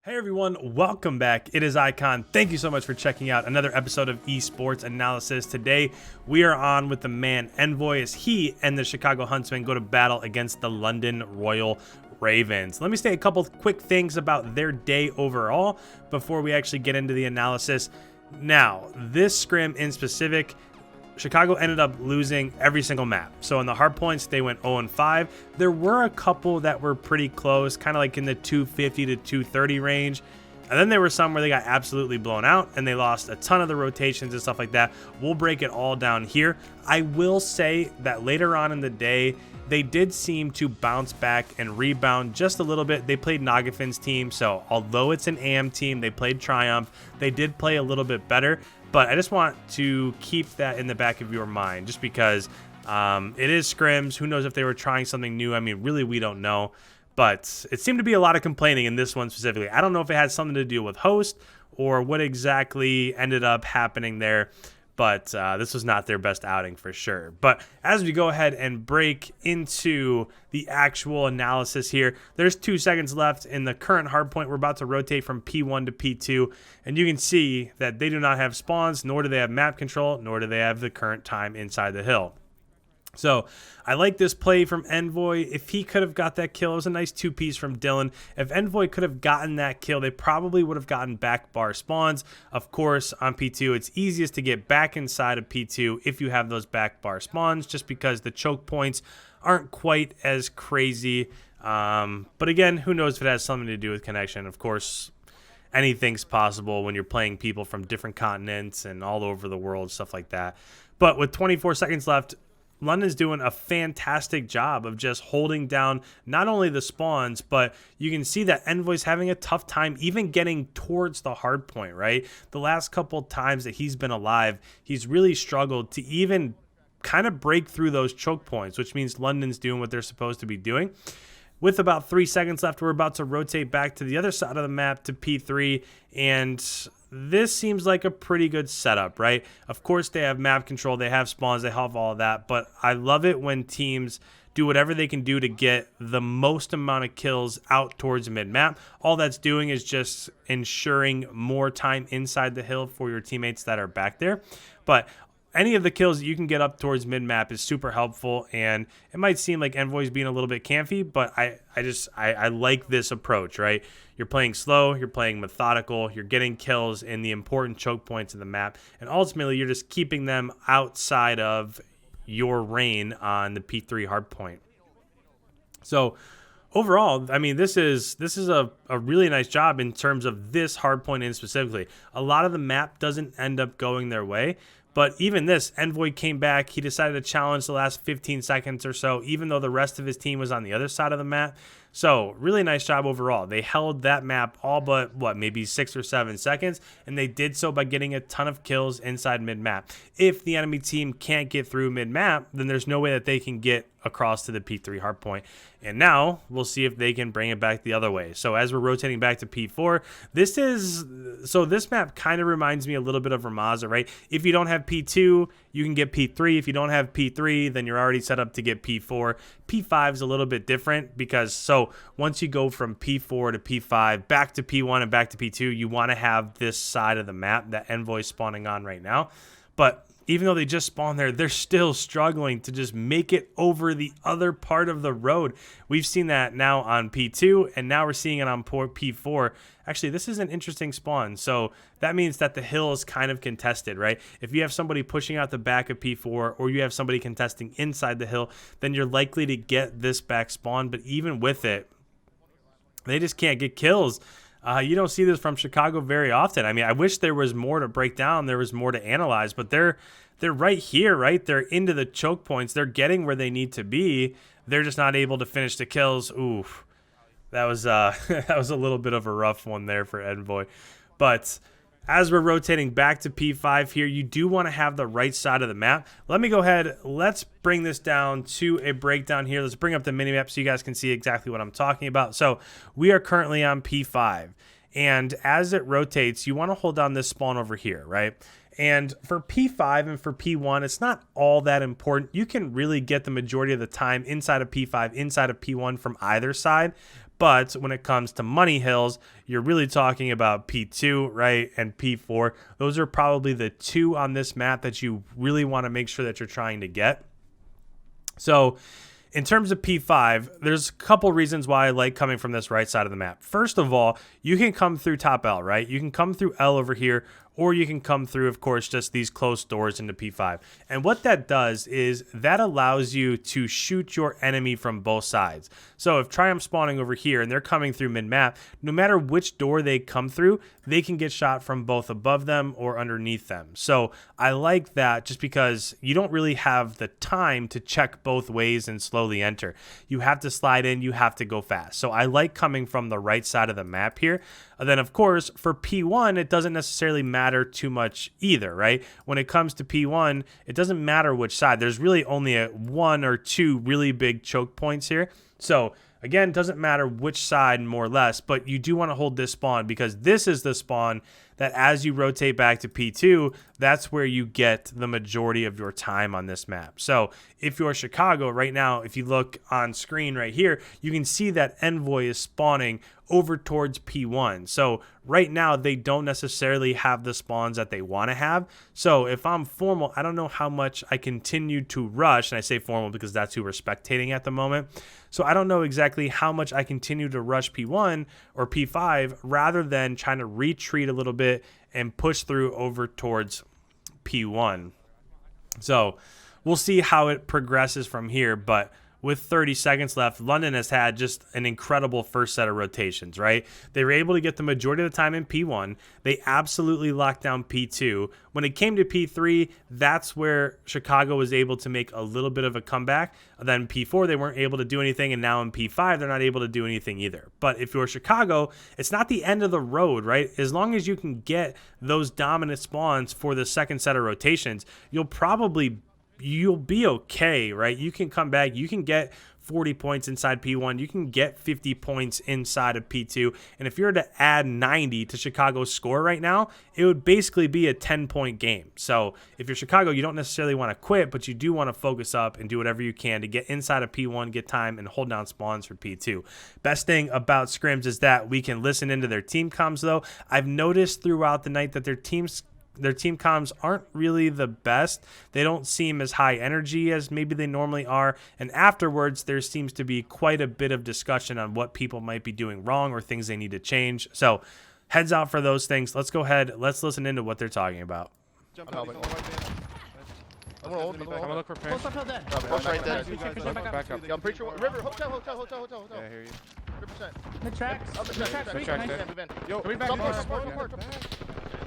Hey everyone, welcome back. It is Icon. Thank you so much for checking out another episode of Esports Analysis. Today, we are on with the man ENVOY as he and the Chicago Huntsmen go to battle against the London Royal Ravens. Let me say a couple quick things about their day overall before we actually get into the analysis. Now, this scrim in specific, Chicago ended up losing every single map. So in the Hardpoints, they went 0-5. There were a couple that were pretty close, kind of like in the 250 to 230 range. And then there were some where they got absolutely blown out and they lost a ton of the rotations and stuff like that. We'll break it all down here. I will say that later on in the day, they did seem to bounce back and rebound just a little bit. They played Nagafin's team, so although it's an AM team, they played Triumph. They did play a little bit better, but I just want to keep that in the back of your mind just because it is scrims. Who knows if they were trying something new? I mean, really, we don't know. But it seemed to be a lot of complaining in this one specifically. I don't know if it had something to do with host or what exactly ended up happening there. But this was not their best outing for sure. But as we go ahead and break into the actual analysis here, there's 2 seconds left in the current hardpoint. We're about to rotate from P1 to P2. And you can see that they do not have spawns, nor do they have map control, nor do they have the current time inside the hill. So I like this play from ENVOY. If he could have got that kill, it was a nice two-piece from Dylan. If ENVOY could have gotten that kill, they probably would have gotten back bar spawns. Of course, on P2, it's easiest to get back inside of P2 if you have those back bar spawns, just because the choke points aren't quite as crazy. But again, who knows if it has something to do with connection. Of course, anything's possible when you're playing people from different continents and all over the world, stuff like that. But with 24 seconds left, London's doing a fantastic job of just holding down not only the spawns, but you can see that ENVOY's having a tough time even getting towards the hard point, right? The last couple times that he's been alive, he's really struggled to even kind of break through those choke points, which means London's doing what they're supposed to be doing. With about 3 seconds left, we're about to rotate back to the other side of the map to P3, and this seems like a pretty good setup, right? Of course, they have map control, they have spawns, they have all of that, but I love it when teams do whatever they can do to get the most amount of kills out towards mid-map. All that's doing is just ensuring more time inside the hill for your teammates that are back there. But any of the kills that you can get up towards mid-map is super helpful, and it might seem like ENVOY's being a little bit campy, but I like this approach, right? You're playing slow, you're playing methodical, you're getting kills in the important choke points of the map, and ultimately you're just keeping them outside of your reign on the P3 hardpoint. So overall, I mean, this is a really nice job in terms of this hardpoint in specifically. A lot of the map doesn't end up going their way, but even this, ENVOY came back. He decided to challenge the last 15 seconds or so, even though the rest of his team was on the other side of the map. So really nice job overall. They held that map all but, maybe 6 or 7 seconds, and they did so by getting a ton of kills inside mid-map. If the enemy team can't get through mid-map, then there's no way that they can get across to the P3 hardpoint. And now we'll see if they can bring it back the other way. So as we're rotating back to P4, this map kind of reminds me a little bit of Ramaza, right? If you don't have P2, you can get P3. If you don't have P3, then you're already set up to get P4. P5 is a little bit different because once you go from P4 to P5, back to P1 and back to P2, you want to have this side of the map that ENVOY is spawning on right now. But even though they just spawned there, they're still struggling to just make it over the other part of the road. We've seen that now on P2, and now we're seeing it on P4. Actually, this is an interesting spawn. So that means that the hill is kind of contested, right? If you have somebody pushing out the back of P4 or you have somebody contesting inside the hill, then you're likely to get this back spawn. But even with it, they just can't get kills. You don't see this from Chicago very often. I mean, I wish there was more to break down. There was more to analyze, but they're right here, right? They're into the choke points. They're getting where they need to be. They're just not able to finish the kills. Oof. That was that was a little bit of a rough one there for ENVOY. But as we're rotating back to P5 here, you do want to have the right side of the map. Let me go ahead. Let's bring this down to a breakdown here. Let's bring up the minimap so you guys can see exactly what I'm talking about. So we are currently on P5. And as it rotates, you want to hold down this spawn over here, right? And for P5 and for P1, it's not all that important. You can really get the majority of the time inside of P5, inside of P1 from either side. But when it comes to money hills, you're really talking about P2, right, and P4. Those are probably the two on this map that you really want to make sure that you're trying to get. So in terms of P5, there's a couple reasons why I like coming from this right side of the map. First of all, you can come through top L, right? You can come through L over here, or you can come through, of course, just these closed doors into P5. And what that does is that allows you to shoot your enemy from both sides. So if Triumph's spawning over here and they're coming through mid-map, no matter which door they come through, they can get shot from both above them or underneath them. So I like that just because you don't really have the time to check both ways and slowly enter. You have to slide in, you have to go fast. So I like coming from the right side of the map here. And then, of course, for P1, it doesn't necessarily matter too much either, right? When it comes to P1, it doesn't matter which side. There's really only one or two really big choke points here. So, again, it doesn't matter which side more or less, but you do want to hold this spawn because this is the spawn that as you rotate back to P2, that's where you get the majority of your time on this map. So if you're Chicago right now, if you look on screen right here, you can see that ENVOY is spawning over towards P1. So right now they don't necessarily have the spawns that they want to have. So if I'm formal, I don't know how much I continue to rush, and I say formal because that's who we're spectating at the moment. So I don't know exactly how much I continue to rush P1 or P5 rather than trying to retreat a little bit and push through over towards P1. So we'll see how it progresses from here, but with 30 seconds left, London has had just an incredible first set of rotations, right? They were able to get the majority of the time in P1. They absolutely locked down P2. When it came to P3, that's where Chicago was able to make a little bit of a comeback. Then P4, they weren't able to do anything, and now in P5, they're not able to do anything either. But if you're Chicago, it's not the end of the road, right? As long as you can get those dominant spawns for the second set of rotations, you'll be okay, right? You can come back, you can get 40 points inside P1, you can get 50 points inside of P2, and if you were to add 90 to Chicago's score right now, it would basically be a 10-point game. So if you're Chicago, you don't necessarily want to quit, but you do want to focus up and do whatever you can to get inside of P1, get time, and hold down spawns for P2. Best thing about scrims is that we can listen into their team comms, though. I've noticed throughout the night that their team comms aren't really the best. They don't seem as high energy as maybe they normally are. And afterwards, there seems to be quite a bit of discussion on what people might be doing wrong or things they need to change. So heads out for those things. Let's go ahead. Let's listen into what they're talking about. I'm gonna look for pinch. Close uphill dead. Push right there. Back up. Yeah, I'm pretty sure. River, hotel. Yeah, I hear you. 100%. Mid tracks. Mid tracks. Sweet. Nice. Nice. Move in. Yo, Come back.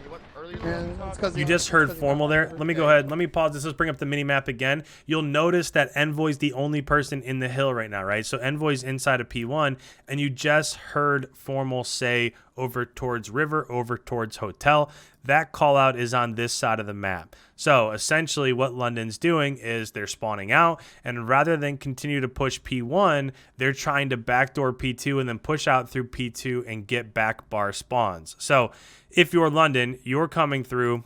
You went earlier. You just heard formal there. Let me go ahead. Let me pause this. Let's bring up the mini map again. You'll notice that ENVOY's the only person in the hill right now, right? So ENVOY's inside of P1, and you just heard formal say over towards river, over towards hotel. That call out is on this side of the map. So essentially what London's doing is they're spawning out, and rather than continue to push P1, they're trying to backdoor P2 and then push out through P2 and get back bar spawns. So if you're London, you're coming through,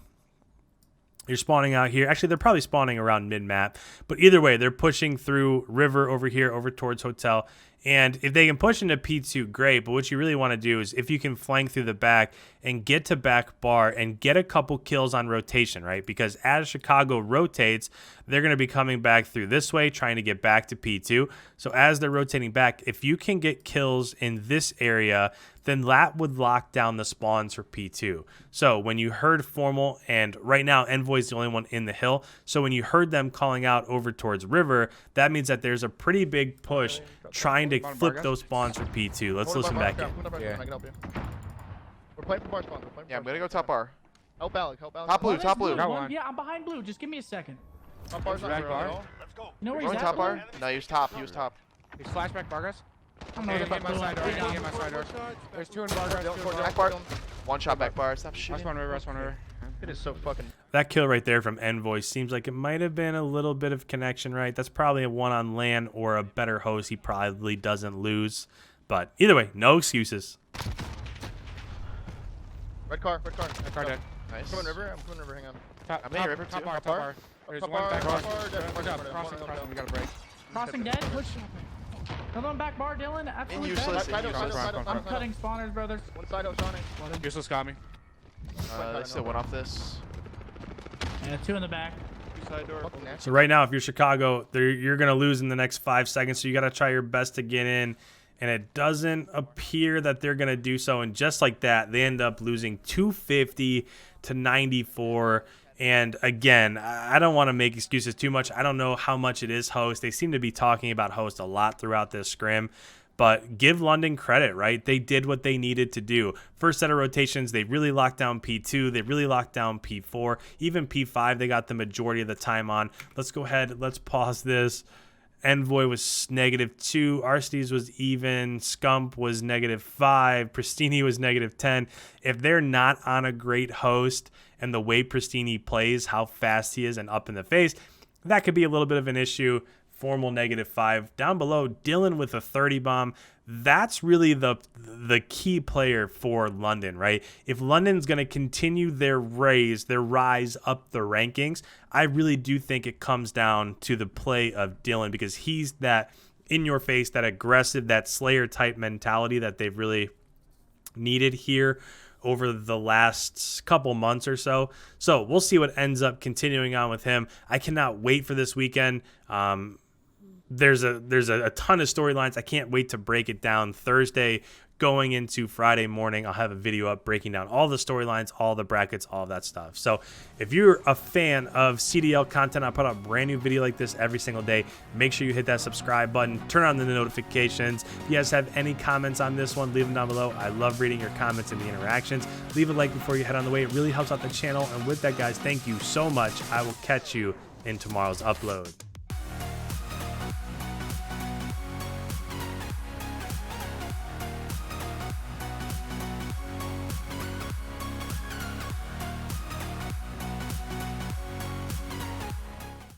you're spawning out here. Actually, they're probably spawning around mid-map, but either way, they're pushing through river over here, over towards hotel. And if they can push into P2, great. But what you really want to do is if you can flank through the back and get to back bar and get a couple kills on rotation, right? Because as Chicago rotates, they're going to be coming back through this way, trying to get back to P2. So as they're rotating back, if you can get kills in this area, then that would lock down the spawns for P2. So when you heard formal, and right now ENVOY's the only one in the hill, so when you heard them calling out over towards river, that means that there's a pretty big push trying to flip those spawns for P2. Let's listen back in. Yeah. We're playing for bar spawn. Yeah, I'm gonna go top bar. Help Alec. Top blue, top blue. Got one. Yeah, I'm behind blue. Just give me a second. Top bar's not Back real at bar. all. You know where Going he's top at? bar? No, he was top. He was top. He's flashback bar, guys. I'm Okay, gonna get my side door. Get my side door. There's two in bar, guys. Back bar. One shot back bar. Stop Last shooting. one river, last one river. It is so fucking. That kill right there from ENVOY seems like it might have been a little bit of connection, right? That's probably a one on land or a better host he probably doesn't lose. But either way, no excuses. Red car dead. Nice. I'm coming river, hang on. I'm in river Top too. bar, top bar. There's Top one bar, back top bar. bar, dead. Crossing, we got a break. Crossing dead. Push. Another one back bar, Dylan. Absolutely useless. bad. Side out. I'm cutting spawners, brothers. One side out, Shawnee. Useless got me. They still went off this. Yeah, 2 in the back. Side door. Fucking nasty. So right now, if you're Chicago, you're going to lose in the next 5 seconds. So you got to try your best to get in. And it doesn't appear that they're going to do so. And just like that, they end up losing 250 to 94. And again, I don't want to make excuses too much. I don't know how much it is host. They seem to be talking about host a lot throughout this scrim. But give London credit, right? They did what they needed to do. First set of rotations, they really locked down P2. They really locked down P4. Even P5, they got the majority of the time on. Let's go ahead. Let's pause this. ENVOY was -2. Arstees was even. Scump was -5. Pristini was -10. If they're not on a great host and the way Pristini plays, how fast he is and up in the face, that could be a little bit of an issue. Formal -5. Down below, Dylan with a 30 bomb. That's really the key player for London, right? If London's going to continue their rise up the rankings, I really do think it comes down to the play of Dylan, because he's that in your face, that aggressive, that Slayer type mentality that they've really needed here over the last couple months or so. So we'll see what ends up continuing on with him. I cannot wait for this weekend. There's a ton of storylines. I can't wait to break it down. Thursday going into Friday morning, I'll have a video up breaking down all the storylines, all the brackets, all of that stuff. So if you're a fan of CDL content, I put out a brand new video like this every single day. Make sure you hit that subscribe button, turn on the notifications. If you guys have any comments on this one, leave them down below. I love reading your comments and the interactions. Leave a like before you head on the way. It really helps out the channel. And with that, guys, thank you so much. I will catch you in tomorrow's upload.